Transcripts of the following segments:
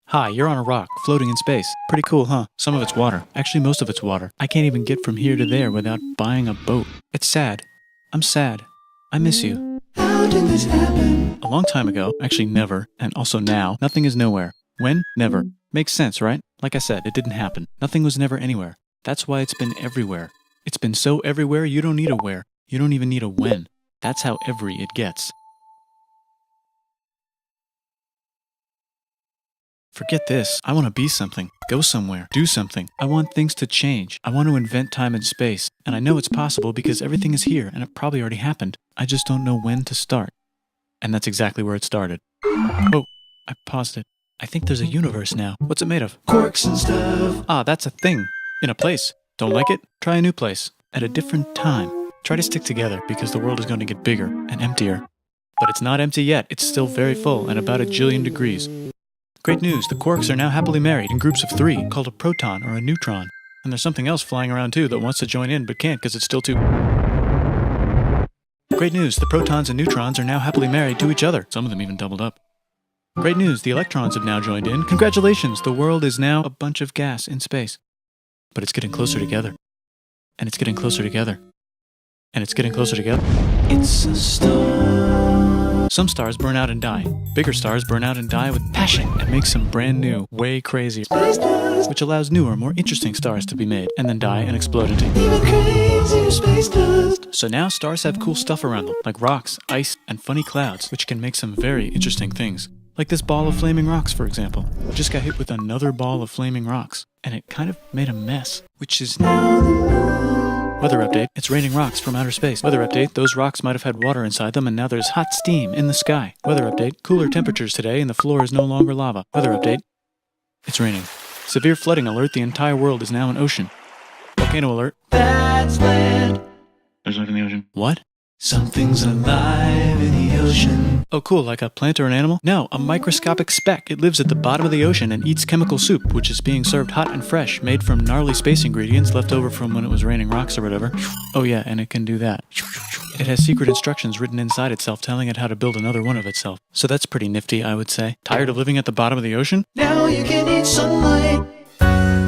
Hi, you're on a rock, floating in space. Pretty cool, huh? Some of it's water. Actually, most of it's water. I can't even get from here to there without buying a boat. It's sad. I'm sad. I miss you. How did this happen? A long time ago, actually never, and also now, nothing is nowhere. When? Never. Makes sense, right? Like I said, it didn't happen. Nothing was never anywhere. That's why it's been everywhere. It's been so everywhere you don't need a where. You don't even need a when. That's how every it gets. Forget this. I want to be something. Go somewhere. Do something. I want things to change. I want to invent time and space. And I know it's possible because everything is here and it probably already happened. I just don't know when to start. And that's exactly where it started. Oh, I paused it. I think there's a universe now. What's it made of? Quarks and stuff. Ah, that's a thing. In a place. Don't like it? Try a new place. At a different time. Try to stick together because the world is going to get bigger and emptier. But it's not empty yet. It's still very full and about 1 jillion degrees. Great news, the quarks are now happily married in groups of 3, called a proton or a neutron. And there's something else flying around too that wants to join in but can't because it's still too... Great news, the protons and neutrons are now happily married to each other. Some of them even doubled up. Great news, the electrons have now joined in. Congratulations, the world is now a bunch of gas in space. But it's getting closer together. And it's getting closer together. And it's getting closer together. It's a star. Some stars burn out and die. Bigger stars burn out and die with passion and make some brand new, way crazier, Space dust. which allows newer, more interesting stars to be made and then die and explode into. Even crazier space dust. So now stars have cool stuff around them, like rocks, ice, and funny clouds, which can make some very interesting things. Like this ball of flaming rocks, for example. Just got hit with another ball of flaming rocks, and it kind of made a mess, which is now the moon. Weather update, it's raining rocks from outer space. Weather update, those rocks might have had water inside them and now there's hot steam in the sky. Weather update, cooler temperatures today and the floor is no longer lava. Weather update, it's raining. Severe flooding alert, the entire world is now an ocean. Volcano alert. That's land. There's life in the ocean. What? Something's alive in the ocean. Oh cool, like a plant or an animal? No, a microscopic speck. It lives at the bottom of the ocean and eats chemical soup, which is being served hot and fresh, made from gnarly space ingredients left over from when it was raining rocks or whatever. Oh yeah, and it can do that. It has secret instructions written inside itself telling it how to build another one of itself. So that's pretty nifty, I would say. Tired of living at the bottom of the ocean? Now you can eat sunlight.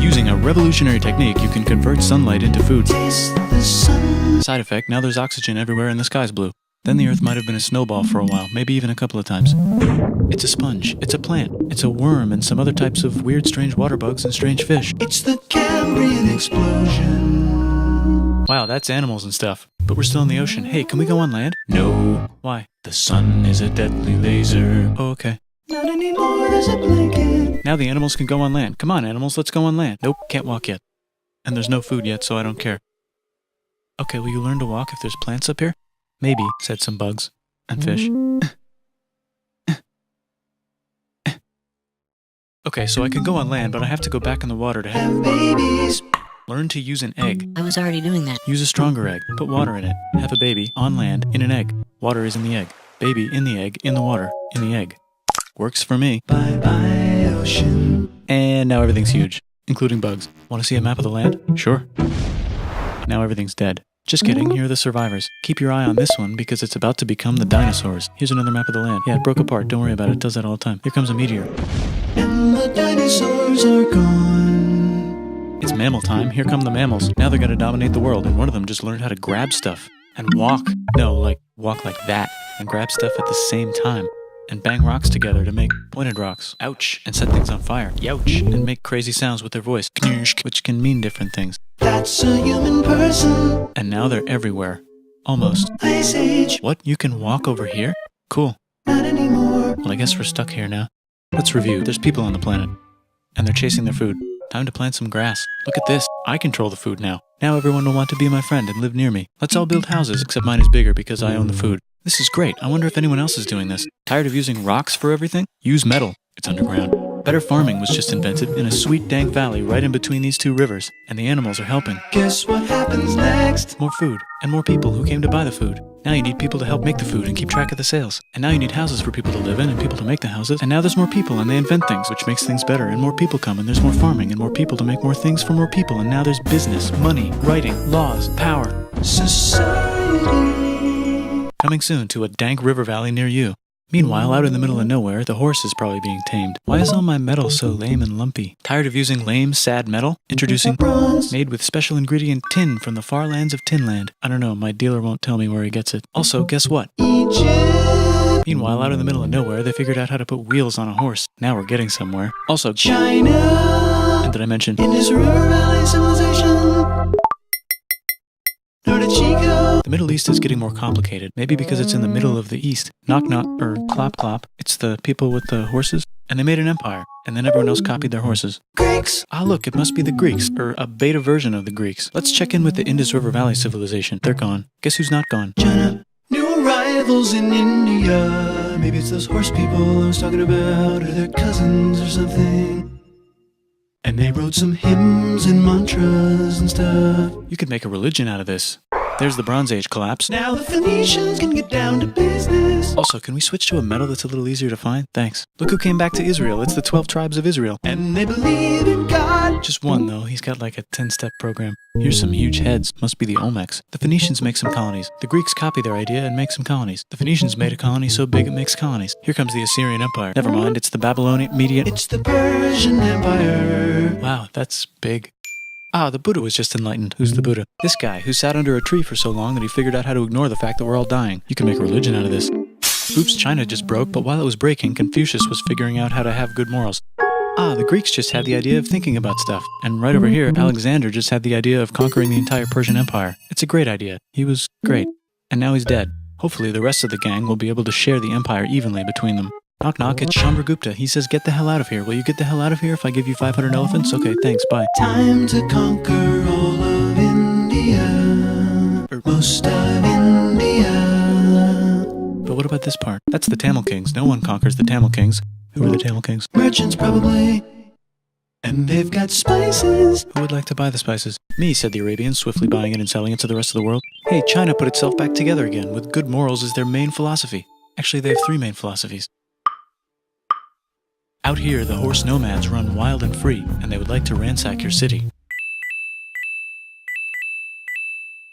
Using a revolutionary technique, you can convert sunlight into food. Taste the sun. Side effect, now there's oxygen everywhere and the sky's blue. Then the earth might have been a snowball for a while, maybe even a couple of times. It's a sponge, it's a plant, it's a worm and some other types of weird strange water bugs and strange fish. It's the Cambrian explosion. Wow, that's animals and stuff. But we're still in the ocean. Hey, can we go on land? No. Why? The sun is a deadly laser. Oh, okay. Not anymore, there's a blanket. Now the animals can go on land. Come on, animals, let's go on land. Nope, can't walk yet. And there's no food yet, so I don't care. Okay, will you learn to walk if there's plants up here? Maybe, said some bugs. And fish. Okay, so I can go on land, but I have to go back in the water to Have babies. learn to use an egg. I was already doing that. Use a stronger egg. Put water in it. Have a baby on land in an egg. Water is in the egg. Baby in the egg, in the water, in the egg. Works for me. Bye bye, ocean. And now everything's huge, including bugs. Want to see a map of the land? Sure. Now everything's dead. Just kidding, here are the survivors. Keep your eye on this one because it's about to become the dinosaurs. Here's another map of the land. Yeah, it broke apart, don't worry about it, it does that all the time. Here comes a meteor. And the dinosaurs are gone. It's mammal time, here come the mammals. Now they're gonna dominate the world, and one of them just learned how to grab stuff. And walk. No, like, walk like that. And grab stuff at the same time. And bang rocks together to make pointed rocks. Ouch. And set things on fire. Youch. And make crazy sounds with their voice. Knirsch, which can mean different things. That's a human person. And now they're everywhere. Almost. Ice Age. What? You can walk over here? Cool. Not anymore. Well, I guess we're stuck here now. Let's review. There's people on the planet. And they're chasing their food. Time to plant some grass. Look at this. I control the food now. Now everyone will want to be my friend and live near me. Let's all build houses, except mine is bigger because I own the food. This is great. I wonder if anyone else is doing this. Tired of using rocks for everything? Use metal. It's underground. Better farming was just invented in a sweet dank valley right in between these two rivers, and the animals are helping. Guess what happens next? More food, and more people who came to buy the food. Now you need people to help make the food and keep track of the sales. And now you need houses for people to live in and people to make the houses. And now there's more people and they invent things, which makes things better. And more people come and there's more farming and more people to make more things for more people. And now there's business, money, writing, laws, power. Society. Coming soon to a dank river valley near you. Meanwhile, out in the middle of nowhere, the horse is probably being tamed. Why is all my metal so lame and lumpy? Tired of using lame, sad metal? Introducing bronze, made with special ingredient tin from the far lands of Tinland. I don't know, my dealer won't tell me where he gets it. Also, guess what? Egypt! Meanwhile, out in the middle of nowhere, they figured out how to put wheels on a horse. Now we're getting somewhere. Also, China! And did I mention Indus River Valley Civilization? The Middle East is getting more complicated, maybe because it's in the middle of the East. Knock knock, or clop clop, it's the people with the horses. And they made an empire, and then everyone else copied their horses. Greeks! Ah look, it must be the Greeks, or a beta version of the Greeks. Let's check in with the Indus River Valley Civilization. They're gone. Guess who's not gone? China. New arrivals in India. Maybe it's those horse people I was talking about, or their cousins or something. And they wrote some hymns and mantras and stuff. You could make a religion out of this. There's the Bronze Age collapse. Now the Phoenicians can get down to business. Also, can we switch to a metal that's a little easier to find? Thanks. Look who came back to Israel. It's the 12 tribes of Israel. And they believe in God. Just one, though. He's got like a 10-step program. Here's some huge heads. Must be the Olmecs. The Phoenicians make some colonies. The Greeks copy their idea and make some colonies. The Phoenicians made a colony so big it makes colonies. Here comes the Assyrian Empire. Never mind, it's the Babylonian Median. It's the Persian Empire. Wow, that's big. Ah, the Buddha was just enlightened. Who's the Buddha? This guy, who sat under a tree for so long that he figured out how to ignore the fact that we're all dying. You can make a religion out of this. Oops, China just broke, but while it was breaking, Confucius was figuring out how to have good morals. Ah, the Greeks just had the idea of thinking about stuff. And right over here, Alexander just had the idea of conquering the entire Persian Empire. It's a great idea. He was great. And now he's dead. Hopefully the rest of the gang will be able to share the empire evenly between them. Knock knock, it's Chandragupta. He says, get the hell out of here. Will you get the hell out of here if I give you 500 elephants? Okay, thanks, bye. Time to conquer all of India. Or most of India. But what about this part? That's the Tamil Kings. No one conquers the Tamil Kings. Who are the Tamil Kings? Merchants, probably. And they've got spices. Who would like to buy the spices? Me, said the Arabians, swiftly buying it and selling it to the rest of the world. Hey, China put itself back together again, with good morals as their main philosophy. Actually, they have 3 main philosophies. Out here, the horse nomads run wild and free, and they would like to ransack your city.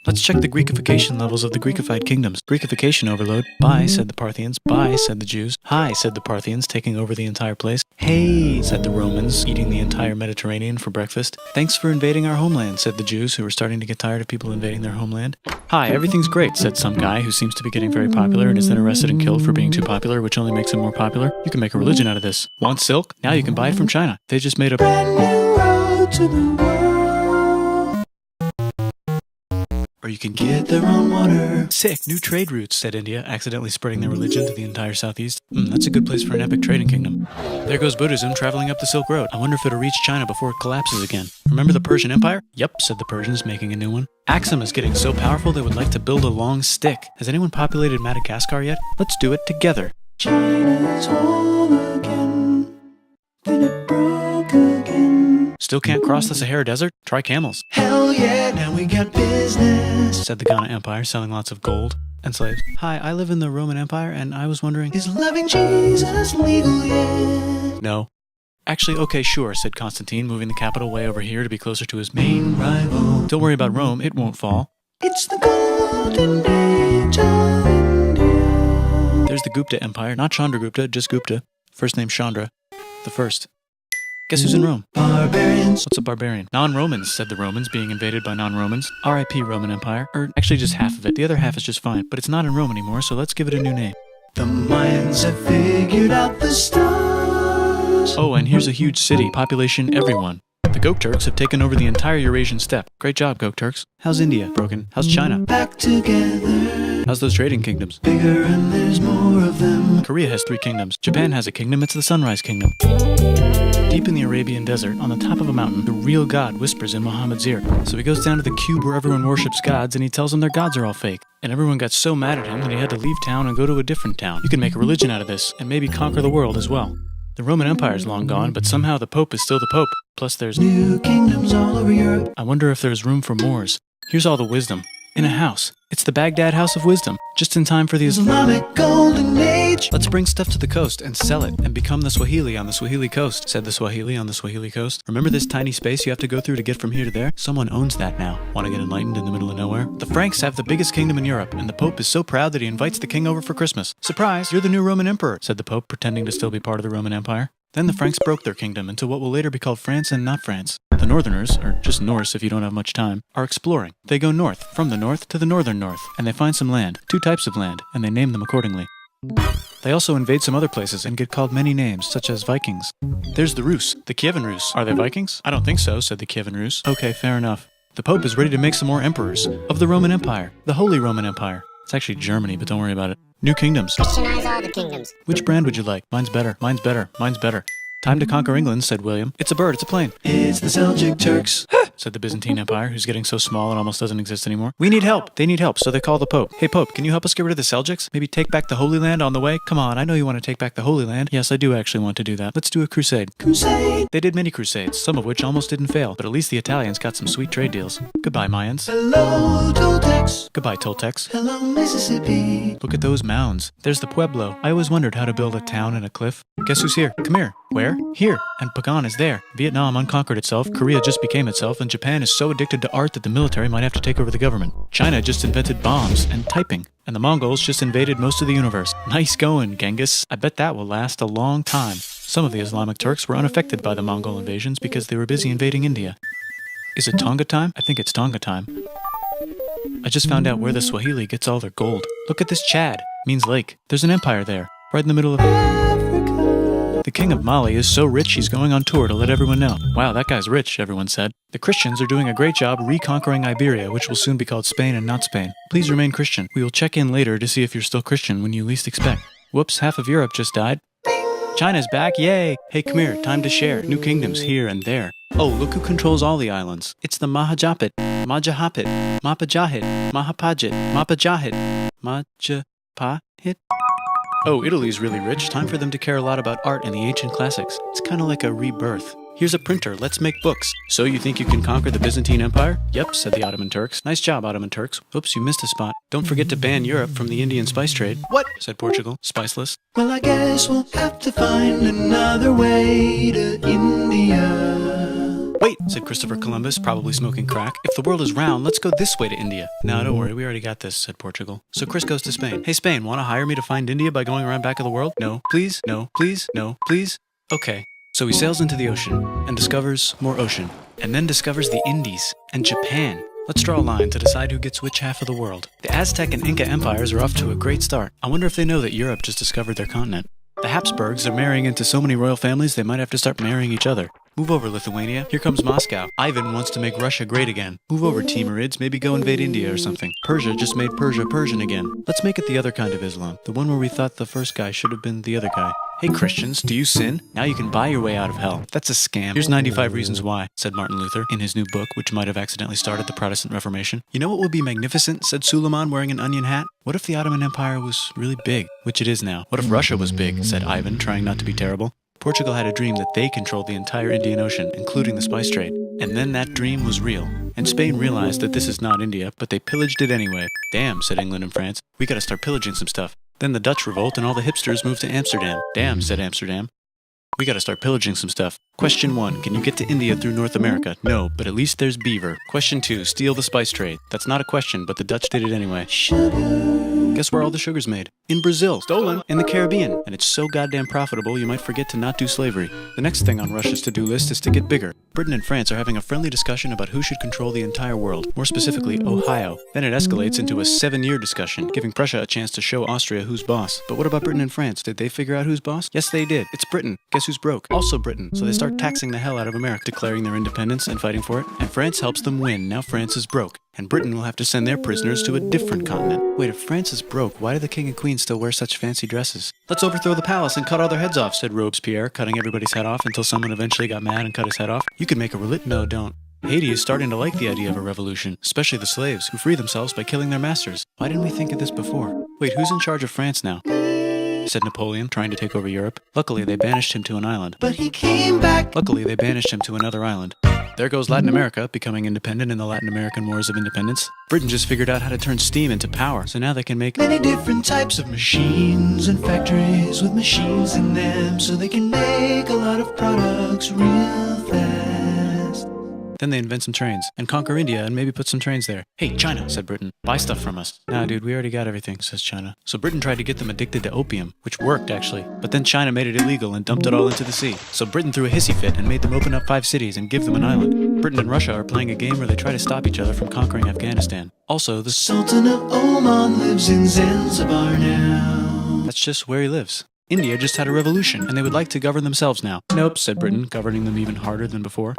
Let's check the Greekification levels of the Greekified kingdoms. Greekification overload. Bye, said the Parthians. Bye, said the Jews. Hi, said the Parthians, taking over the entire place. Hey, said the Romans, eating the entire Mediterranean for breakfast. Thanks for invading our homeland, said the Jews, who were starting to get tired of people invading their homeland. Hi, everything's great, said some guy who seems to be getting very popular and is then arrested and killed for being too popular, which only makes him more popular. You can make a religion out of this. Want silk? Now you can buy it from China. They just made a brand new road to the world. Or you can get their own water. Sick, new trade routes, said India, accidentally spreading their religion to the entire southeast. That's a good place for an epic trading kingdom. There goes Buddhism traveling up the Silk Road. I wonder if it'll reach China before it collapses again. Remember the Persian Empire? Yep, said the Persians, making a new one. Axum is getting so powerful they would like to build a long stick. Has anyone populated Madagascar yet? Let's do it together. China's whole again. Then it broke again. Still can't cross the Sahara Desert? Try camels. Hell yeah, now we got business, said the Ghana Empire, selling lots of gold and slaves. Hi, I live in the Roman Empire, and I was wondering, is loving Jesus legal yet? No. Actually, okay, sure, said Constantine, moving the capital way over here to be closer to his main rival. Don't worry about Rome, it won't fall. It's the golden age of India. There's the Gupta Empire, not Chandragupta, just Gupta. First name Chandra. The first. Guess who's in Rome? Barbarians. What's a barbarian? Non-Romans, said the Romans, being invaded by non-Romans. R.I.P. Roman Empire. Or actually just half of it. The other half is just fine. But it's not in Rome anymore, so let's give it a new name. The Mayans have figured out the stars. Oh, and here's a huge city. Population everyone. The Gokturks have taken over the entire Eurasian steppe. Great job, Gokturks. How's India? Broken. How's China? Back together. How's those trading kingdoms? Bigger and there's more of them. Korea has 3 kingdoms. Japan has a kingdom. It's the Sunrise Kingdom. Deep in the Arabian desert, on the top of a mountain, the real God whispers in Muhammad's ear. So he goes down to the cube where everyone worships gods, and he tells them their gods are all fake. And everyone got so mad at him that he had to leave town and go to a different town. You can make a religion out of this, and maybe conquer the world as well. The Roman Empire is long gone, but somehow the Pope is still the Pope. Plus there's new kingdoms all over Europe. I wonder if there's room for Moors. Here's all the wisdom. In a house. It's the Baghdad House of Wisdom, just in time for the Islamic Golden Age. Let's bring stuff to the coast and sell it and become the Swahili on the Swahili coast, said the Swahili on the Swahili coast. Remember this tiny space you have to go through to get from here to there? Someone owns that now. Want to get enlightened in the middle of nowhere? The Franks have the biggest kingdom in Europe, and the Pope is so proud that he invites the king over for Christmas. Surprise, you're the new Roman emperor, said the Pope, pretending to still be part of the Roman Empire. Then the Franks broke their kingdom into what will later be called France and not France. The Northerners, or just Norse if you don't have much time, are exploring. They go north, from the north to the northern north, and they find some land, 2 types of land, and they name them accordingly. They also invade some other places and get called many names, such as Vikings. There's the Rus, the Kievan Rus. Are they Vikings? I don't think so, said the Kievan Rus. Okay, fair enough. The Pope is ready to make some more emperors of the Roman Empire, the Holy Roman Empire. It's actually Germany, but don't worry about it. New kingdoms. Christianize all the kingdoms. Which brand would you like? Mine's better, mine's better, mine's better. Time to conquer England, said William. It's a bird, it's a plane. It's the Seljuk Turks. Said the Byzantine Empire, who's getting so small it almost doesn't exist anymore. We need help. They need help, so they call the Pope. Hey, Pope, can you help us get rid of the Seljuks? Maybe take back the Holy Land on the way? Come on, I know you want to take back the Holy Land. Yes, I do actually want to do that. Let's do a crusade. Crusade. They did many crusades, some of which almost didn't fail, but at least the Italians got some sweet trade deals. Goodbye, Mayans. Hello, Toltecs. Goodbye, Toltecs. Hello, Mississippi. Look at those mounds. There's the Pueblo. I always wondered how to build a town in a cliff. Guess who's here? Come here. Where? Here. And Pagan is there. Vietnam unconquered itself, Korea just became itself, and Japan is so addicted to art that the military might have to take over the government. China just invented bombs and typing. And the Mongols just invaded most of the universe. Nice going, Genghis. I bet that will last a long time. Some of the Islamic Turks were unaffected by the Mongol invasions because they were busy invading India. Is it Tonga time? I think it's Tonga time. I just found out where the Swahili gets all their gold. Look at this Chad. Means lake. There's an empire there, right in the middle of Africa. The king of Mali is so rich he's going on tour to let everyone know. Wow, that guy's rich, everyone said. The Christians are doing a great job reconquering Iberia, which will soon be called Spain and not Spain. Please remain Christian. We will check in later to see if you're still Christian when you least expect. Whoops, half of Europe just died. China's back, yay! Hey, come here, time to share. New kingdoms here and there. Oh, look who controls all the islands. It's the Mahajapit, Majapahit, Mapajahit, Mahapajit, Mapajahit, Majapahit. Oh, Italy's really rich. Time for them to care a lot about art and the ancient classics. It's kind of like a rebirth. Here's a printer, let's make books. So you think you can conquer the Byzantine Empire? Yep, said the Ottoman Turks. Nice job, Ottoman Turks. Oops, you missed a spot. Don't forget to ban Europe from the Indian spice trade. What? Said Portugal, spiceless. Well, I guess we'll have to find another way to India. Wait, said Christopher Columbus, probably smoking crack. If the world is round, let's go this way to India. No, don't worry, we already got this, said Portugal. So Chris goes to Spain. Hey, Spain, want to hire me to find India by going around back of the world? No, please, no, please, no, please. Okay. So he sails into the ocean and discovers more ocean, and then discovers the Indies and Japan. Let's draw a line to decide who gets which half of the world. The Aztec and Inca empires are off to a great start. I wonder if they know that Europe just discovered their continent. The Habsburgs are marrying into so many royal families they might have to start marrying each other. Move over, Lithuania. Here comes Moscow. Ivan wants to make Russia great again. Move over, Timurids. Maybe go invade India or something. Persia just made Persia Persian again. Let's make it the other kind of Islam. The one where we thought the first guy should have been the other guy. Hey Christians, do you sin? Now you can buy your way out of hell. That's a scam. Here's 95 Reasons Why, said Martin Luther in his new book, which might have accidentally started the Protestant Reformation. You know what would be magnificent, said Suleiman wearing an onion hat? What if the Ottoman Empire was really big? Which it is now. What if Russia was big, said Ivan, trying not to be terrible. Portugal had a dream that they controlled the entire Indian Ocean, including the spice trade. And then that dream was real. And Spain realized that this is not India, but they pillaged it anyway. Damn, said England and France. We gotta start pillaging some stuff. Then the Dutch revolt and all the hipsters moved to Amsterdam. Damn, said Amsterdam. We gotta start pillaging some stuff. Question 1, can you get to India through North America? No, but at least there's beaver. Question 2, steal the spice trade. That's not a question, but the Dutch did it anyway. Guess where all the sugar's made? In Brazil. Stolen. In the Caribbean. And it's so goddamn profitable you might forget to not do slavery. The next thing on Russia's to-do list is to get bigger. Britain and France are having a friendly discussion about who should control the entire world, more specifically Ohio. Then it escalates into a 7-year discussion, giving Prussia a chance to show Austria who's boss. But what about Britain and France? Did they figure out who's boss? Yes, they did. It's Britain. Guess who's broke? Also Britain. So they start taxing the hell out of America, declaring their independence and fighting for it. And France helps them win. Now France is broke. And Britain will have to send their prisoners to a different continent. Wait, if France is broke, why do the king and queen still wear such fancy dresses? Let's overthrow the palace and cut all their heads off, said Robespierre, cutting everybody's head off until someone eventually got mad and cut his head off. You could make a No, don't. Haiti is starting to like the idea of a revolution, especially the slaves, who free themselves by killing their masters. Why didn't we think of this before? Wait, who's in charge of France now? Said Napoleon, trying to take over Europe. Luckily, they banished him to an island. But he came back. Luckily, they banished him to another island. There goes Latin America, becoming independent in the Latin American Wars of Independence. Britain just figured out how to turn steam into power, so now they can make many different types of machines and factories with machines in them, so they can make a lot of products real fast. Then they invent some trains, and conquer India and maybe put some trains there. Hey, China, said Britain, buy stuff from us. Nah, dude, we already got everything, says China. So Britain tried to get them addicted to opium, which worked, actually. But then China made it illegal and dumped it all into the sea. So Britain threw a hissy fit and made them open up 5 cities and give them an island. Britain and Russia are playing a game where they try to stop each other from conquering Afghanistan. Also, the Sultan of Oman lives in Zanzibar now. That's just where he lives. India just had a revolution, and they would like to govern themselves now. Nope, said Britain, governing them even harder than before.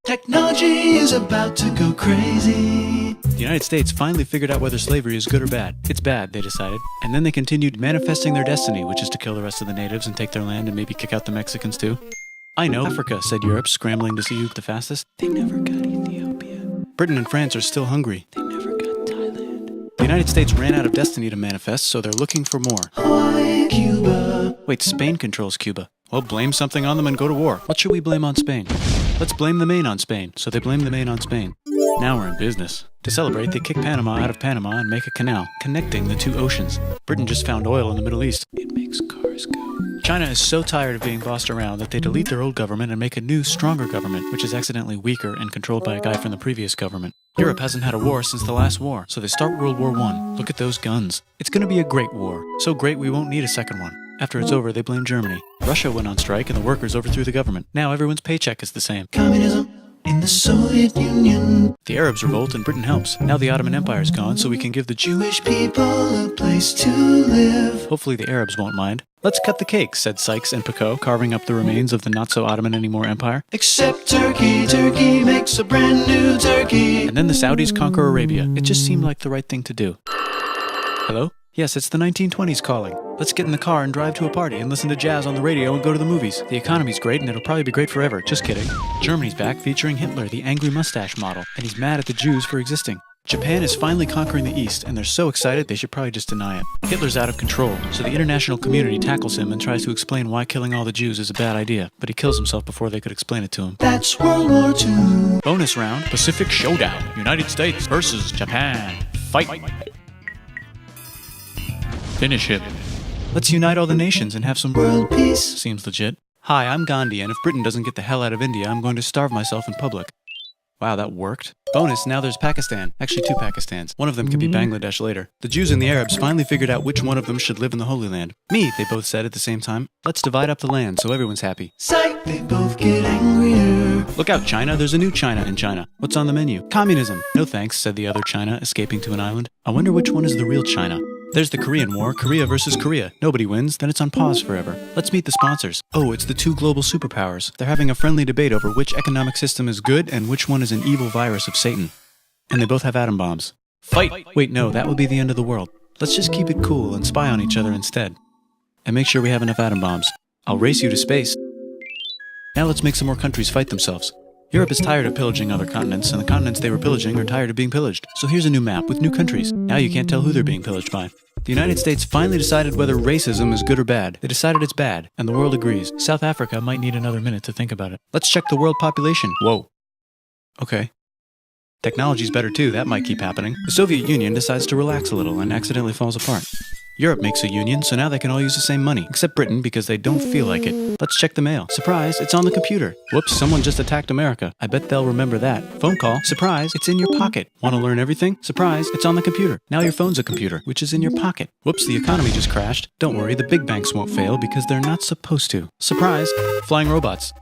Technology is about to go crazy. The United States finally figured out whether slavery is good or bad. It's bad, they decided. And then they continued manifesting their destiny, which is to kill the rest of the natives and take their land and maybe kick out the Mexicans too. I know, Africa, said Europe, scrambling to see who's the fastest. They never got Ethiopia. Britain and France are still hungry. They never got Thailand. The United States ran out of destiny to manifest, so they're looking for more. Hawaii, Cuba. Wait, Spain controls Cuba. Well, blame something on them and go to war. What should we blame on Spain? Let's blame the Maine on Spain. So they blame the Maine on Spain. Now we're in business. To celebrate, they kick Panama out of Panama and make a canal, connecting the 2 oceans. Britain just found oil in the Middle East. It makes cars go. China is so tired of being bossed around that they delete their old government and make a new, stronger government, which is accidentally weaker and controlled by a guy from the previous government. Europe hasn't had a war since the last war, so they start World War I. Look at those guns. It's gonna be a great war. So great we won't need a second one. After it's over, they blame Germany. Russia went on strike and the workers overthrew the government. Now everyone's paycheck is the same. Communism in the Soviet Union. The Arabs revolt and Britain helps. Now the Ottoman Empire's gone, so we can give the Jewish people a place to live. Hopefully the Arabs won't mind. Let's cut the cake, said Sykes and Picot, carving up the remains of the not-so-Ottoman-anymore empire. Except Turkey. Turkey makes a brand new Turkey. And then the Saudis conquer Arabia. It just seemed like the right thing to do. Hello? Yes, it's the 1920s calling. Let's get in the car and drive to a party and listen to jazz on the radio and go to the movies. The economy's great and it'll probably be great forever. Just kidding. Germany's back featuring Hitler, the angry mustache model, and he's mad at the Jews for existing. Japan is finally conquering the East, and they're so excited they should probably just deny it. Hitler's out of control, so the international community tackles him and tries to explain why killing all the Jews is a bad idea, but he kills himself before they could explain it to him. That's World War II. Bonus round, Pacific Showdown, United States versus Japan. Fight! Finish him. Let's unite all the nations and have some World peace. Seems legit. Hi, I'm Gandhi, and if Britain doesn't get the hell out of India, I'm going to starve myself in public. Wow, that worked. Bonus, now there's Pakistan. Actually, 2 Pakistans. One of them could be Bangladesh later. The Jews and the Arabs finally figured out which one of them should live in the Holy Land. Me, they both said at the same time. Let's divide up the land so everyone's happy. Psych, they both get angrier. Look out, China. There's a new China in China. What's on the menu? Communism. No thanks, said the other China, escaping to an island. I wonder which one is the real China. There's the Korean War, Korea versus Korea. Nobody wins, then it's on pause forever. Let's meet the sponsors. Oh, it's the 2 global superpowers. They're having a friendly debate over which economic system is good and which one is an evil virus of Satan. And they both have atom bombs. Fight! Wait, no, that would be the end of the world. Let's just keep it cool and spy on each other instead. And make sure we have enough atom bombs. I'll race you to space. Now let's make some more countries fight themselves. Europe is tired of pillaging other continents, and the continents they were pillaging are tired of being pillaged. So here's a new map with new countries. Now you can't tell who they're being pillaged by. The United States finally decided whether racism is good or bad. They decided it's bad, and the world agrees. South Africa might need another minute to think about it. Let's check the world population. Whoa. Okay. Technology's better too, that might keep happening. The Soviet Union decides to relax a little and accidentally falls apart. Europe makes a union, so now they can all use the same money, except Britain because they don't feel like it. Let's check the mail. Surprise, it's on the computer. Whoops, someone just attacked America. I bet they'll remember that. Phone call. Surprise, it's in your pocket. Want to learn everything? Surprise, it's on the computer. Now your phone's a computer, which is in your pocket. Whoops, the economy just crashed. Don't worry, the big banks won't fail because they're not supposed to. Surprise, flying robots.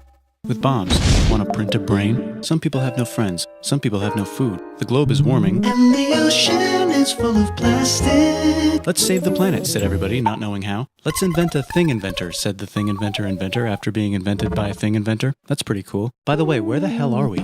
With bombs. Want to print a brain? Some people have no friends. Some people have no food. The globe is warming. And the ocean is full of plastic. Let's save the planet, said everybody, not knowing how. Let's invent a thing inventor, said the thing inventor after being invented by a thing inventor. That's pretty cool. By the way, where the hell are we?